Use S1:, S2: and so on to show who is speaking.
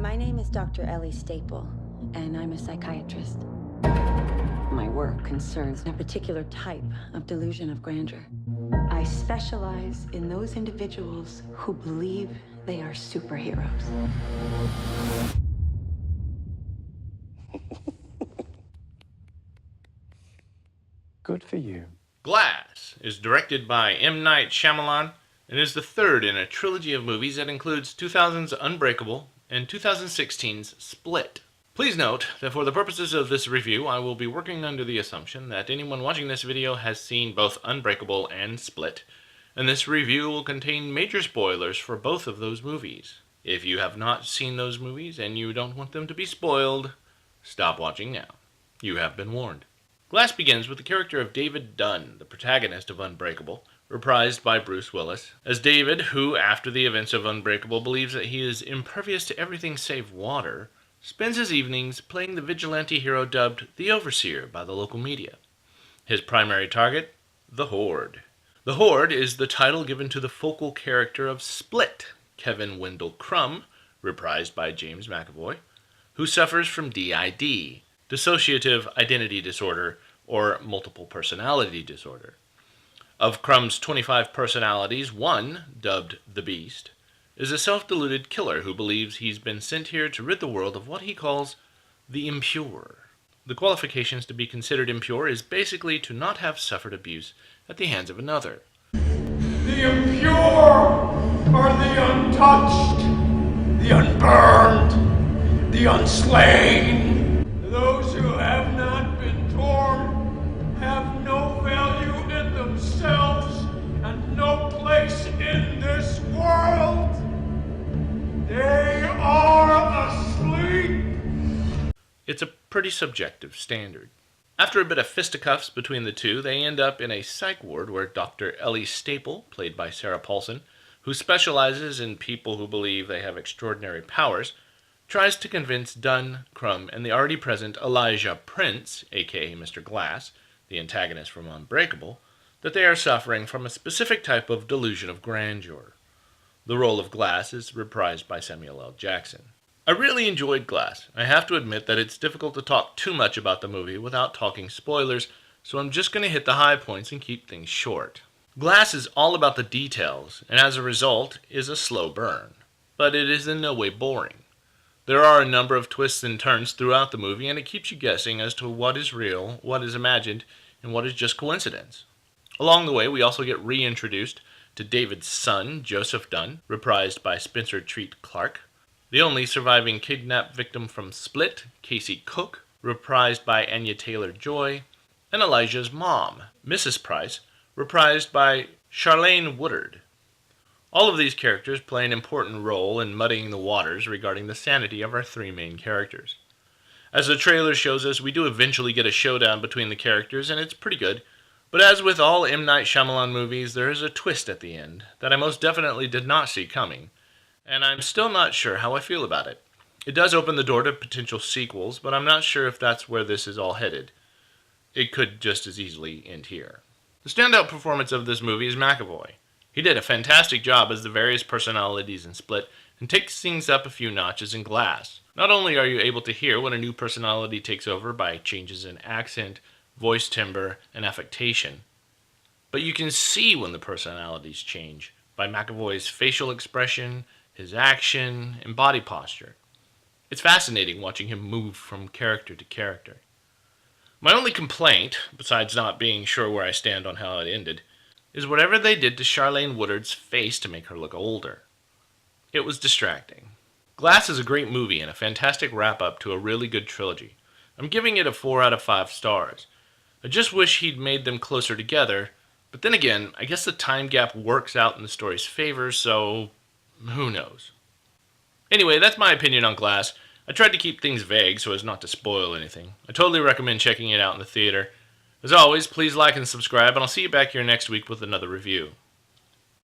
S1: My name is Dr. Ellie Staple, and I'm a psychiatrist. My work concerns a particular type of delusion of grandeur. I specialize in those individuals who believe they are superheroes.
S2: Good for you.
S3: Glass is directed by M. Night Shyamalan and is the third in a trilogy of movies that includes 2000's Unbreakable and 2016's Split. Please note that for the purposes of this review, I will be working under the assumption that anyone watching this video has seen both Unbreakable and Split, and this review will contain major spoilers for both of those movies. If you have not seen those movies and you don't want them to be spoiled, stop watching now. You have been warned. Glass begins with the character of David Dunn, the protagonist of Unbreakable, reprised by Bruce Willis, as David, who, after the events of Unbreakable, believes that he is impervious to everything save water, spends his evenings playing the vigilante hero dubbed the Overseer by the local media. His primary target? The Horde. The Horde is the title given to the focal character of Split, Kevin Wendell Crumb, reprised by James McAvoy, who suffers from DID, dissociative identity disorder, or multiple personality disorder. Of Crumb's 25 personalities, one, dubbed the Beast, is a self-deluded killer who believes he's been sent here to rid the world of what he calls the impure. The qualifications to be considered impure is basically to not have suffered abuse at the hands of another.
S4: The impure are the untouched, the unburned, the unslain. Those who have not been torn have no value in themselves and no place in this world. They are asleep.
S3: It's a pretty subjective standard. After a bit of fisticuffs between the two, they end up in a psych ward where Dr. Ellie Staple, played by Sarah Paulson, who specializes in people who believe they have extraordinary powers, tries to convince Dunn, Crumb, and the already present Elijah Prince, aka Mr. Glass, the antagonist from Unbreakable, that they are suffering from a specific type of delusion of grandeur. The role of Glass is reprised by Samuel L. Jackson. I really enjoyed Glass. I have to admit that it's difficult to talk too much about the movie without talking spoilers, so I'm just going to hit the high points and keep things short. Glass is all about the details, and as a result, is a slow burn. But it is in no way boring. There are a number of twists and turns throughout the movie, and it keeps you guessing as to what is real, what is imagined, and what is just coincidence. Along the way, we also get reintroduced to David's son, Joseph Dunn, reprised by Spencer Treat Clark, the only surviving kidnap victim from Split, Casey Cook, reprised by Anya Taylor-Joy, and Elijah's mom, Mrs. Price, reprised by Charlene Woodard. All of these characters play an important role in muddying the waters regarding the sanity of our three main characters. As the trailer shows us, we do eventually get a showdown between the characters, and it's pretty good, but as with all M. Night Shyamalan movies, there is a twist at the end that I most definitely did not see coming, and I'm still not sure how I feel about it. It does open the door to potential sequels, but I'm not sure if that's where this is all headed. It could just as easily end here. The standout performance of this movie is McAvoy. He did a fantastic job as the various personalities in Split and takes things up a few notches in Glass. Not only are you able to hear when a new personality takes over by changes in accent, voice timbre, and affectation, but you can see when the personalities change by McAvoy's facial expression, his action, and body posture. It's fascinating watching him move from character to character. My only complaint, besides not being sure where I stand on how it ended, is whatever they did to Charlene Woodard's face to make her look older. It was distracting. Glass is a great movie and a fantastic wrap-up to a really good trilogy. I'm giving it a 4 out of 5 stars. I just wish he'd made them closer together, but then again, I guess the time gap works out in the story's favor, so who knows. Anyway, that's my opinion on Glass. I tried to keep things vague so as not to spoil anything. I totally recommend checking it out in the theater. As always, please like and subscribe, and I'll see you back here next week with another review.